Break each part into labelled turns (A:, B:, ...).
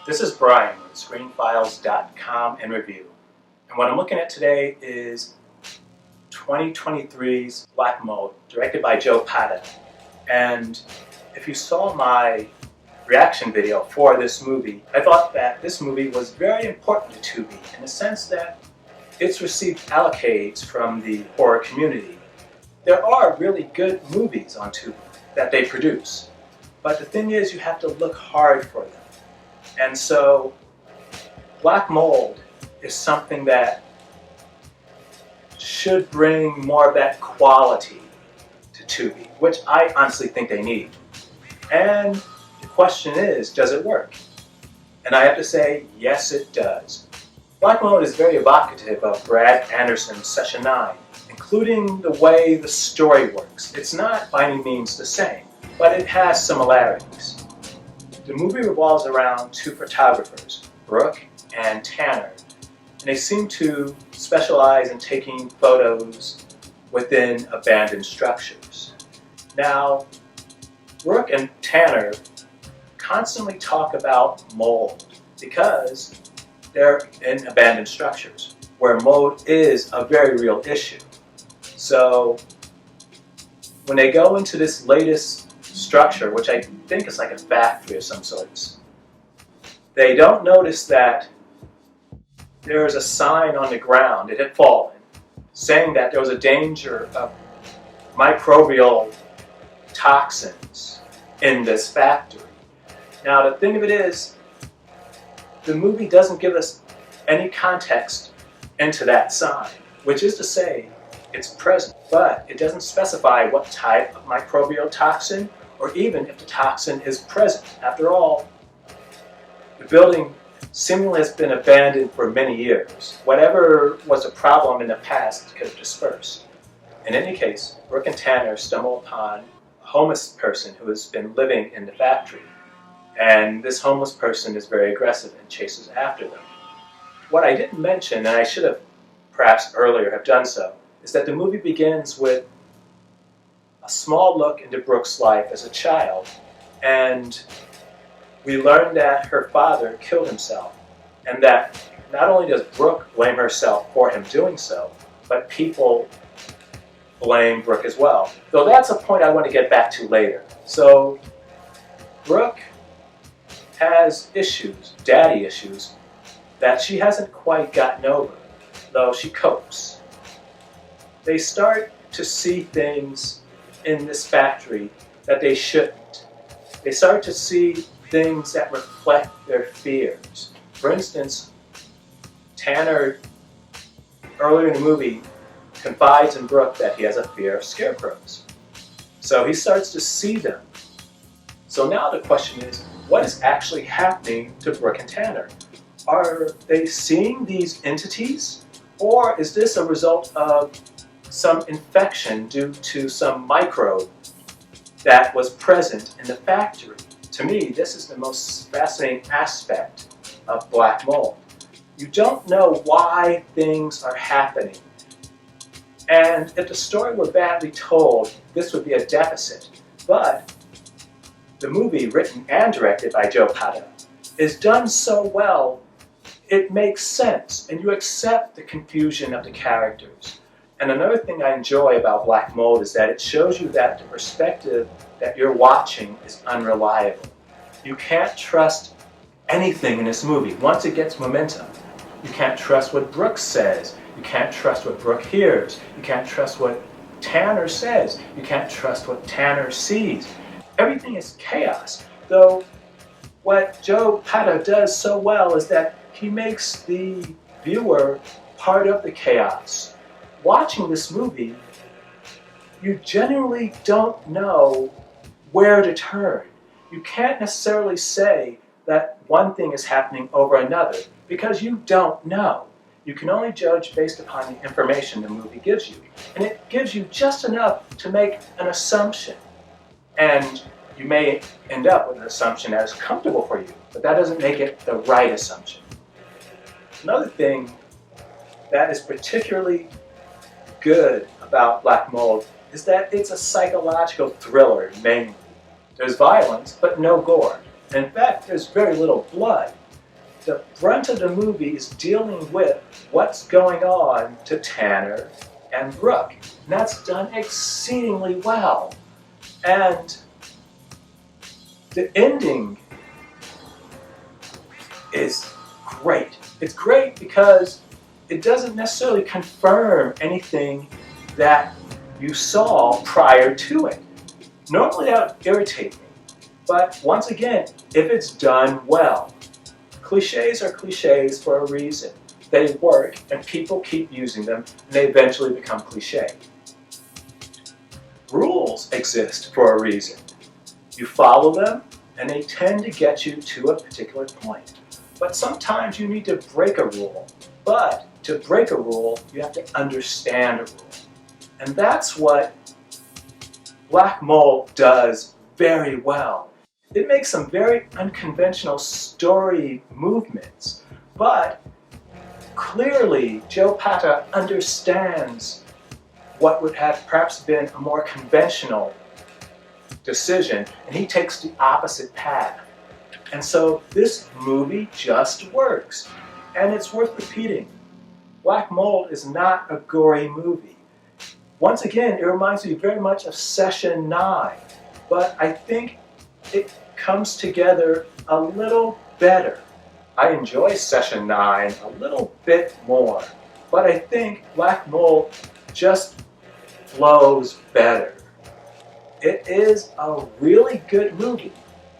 A: This is Brian with ScreenFiles.com and Review. And what I'm looking at today is 2023's Black Mold, directed by Joe Pata. And if you saw my reaction video for this movie, I thought that this movie was very important to Tubi in the sense that it's received accolades from the horror community. There are really good movies on Tubi that they produce, but the thing is you have to look hard for them. And so Black Mold is something that should bring more of that quality to Tubi, which I honestly think they need. And the question is, does it work? And I have to say, yes it does. Black Mold is very evocative of Brad Anderson's Session 9, including the way the story works. It's not by any means the same, but it has similarities. The movie revolves around two photographers, Brooke and Tanner, and they seem to specialize in taking photos within abandoned structures. Now, Brooke and Tanner constantly talk about mold because they're in abandoned structures where mold is a very real issue. So when they go into this latest structure, which I think is like a factory of some sorts, they don't notice that there is a sign on the ground, it had fallen, saying that there was a danger of microbial toxins in this factory. Now the thing of it is, the movie doesn't give us any context into that sign, which is to say, it's present, but it doesn't specify what type of microbial toxin or even if the toxin is present. After all, the building seemingly has been abandoned for many years. Whatever was a problem in the past could have dispersed. In any case, Brooke and Tanner stumble upon a homeless person who has been living in the factory. And this homeless person is very aggressive and chases after them. What I didn't mention, and I should have perhaps earlier have done so, is that the movie begins with a small look into Brooke's life as a child, and we learn that her father killed himself, and that not only does Brooke blame herself for him doing so, but people blame Brooke as well. Though that's a point I want to get back to later. So Brooke has issues, daddy issues, that she hasn't quite gotten over, though she copes. They start to see things in this factory that they shouldn't. They start to see things that reflect their fears. For instance, Tanner, earlier in the movie, confides in Brooke that he has a fear of scarecrows. So he starts to see them. So now the question is, what is actually happening to Brooke and Tanner? Are they seeing these entities? Or is this a result of some infection due to some microbe that was present in the factory? To me, this is the most fascinating aspect of Black Mold. You don't know why things are happening. And if the story were badly told, this would be a deficit. But the movie, written and directed by Joe Pata, is done so well, it makes sense, and you accept the confusion of the characters. And another thing I enjoy about Black Mold is that it shows you that the perspective that you're watching is unreliable. You can't trust anything in this movie once it gets momentum. You can't trust what Brooke says. You can't trust what Brooke hears. You can't trust what Tanner says. You can't trust what Tanner sees. Everything is chaos. Though what Joe Pata does so well is that he makes the viewer part of the chaos. Watching this movie, you genuinely don't know where to turn. You can't necessarily say that one thing is happening over another because you don't know. You can only judge based upon the information the movie gives you. And it gives you just enough to make an assumption. And you may end up with an assumption that is comfortable for you, but that doesn't make it the right assumption. Another thing that is particularly good about Black Mold is that it's a psychological thriller mainly. There's violence, but no gore. In fact, there's very little blood. the brunt of the movie is dealing with what's going on to Tanner and Brooke. And that's done exceedingly well. And the ending is great. It's great because it doesn't necessarily confirm anything that you saw prior to it. Normally that would irritate me. But once again, if it's done well, cliches are cliches for a reason. They work and people keep using them and they eventually become cliche. Rules exist for a reason. You follow them and they tend to get you to a particular point. But sometimes you need to break a rule. But to break a rule, you have to understand a rule. And that's what Black Mold does very well. It makes some very unconventional story movements, but clearly Joe Pata understands what would have perhaps been a more conventional decision, and he takes the opposite path. And so this movie just works, and it's worth repeating. Black Mold is not a gory movie. Once again, it reminds me very much of Session 9, but I think it comes together a little better. I enjoy Session 9 a little bit more, but I think Black Mold just flows better. It is a really good movie,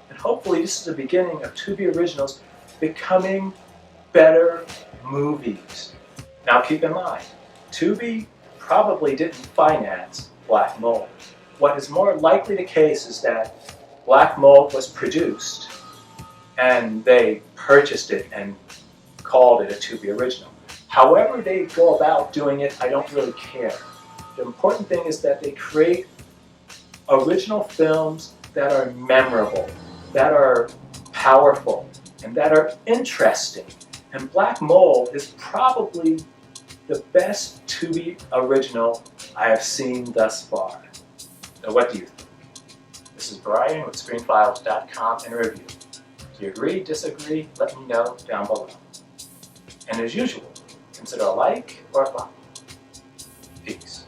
A: and hopefully this is the beginning of Tubi Originals becoming better movies. Now keep in mind, Tubi probably didn't finance Black Mold. What is more likely the case is that Black Mold was produced and they purchased it and called it a Tubi original. However they go about doing it, I don't really care. The important thing is that they create original films that are memorable, that are powerful, and that are interesting. And Black Mold is probably the best Tubi original I have seen thus far. So what do you think? This is Brian with ScreenFiles.com and a review. Do you agree, disagree? Let me know down below. And as usual, consider a like or a follow. Peace.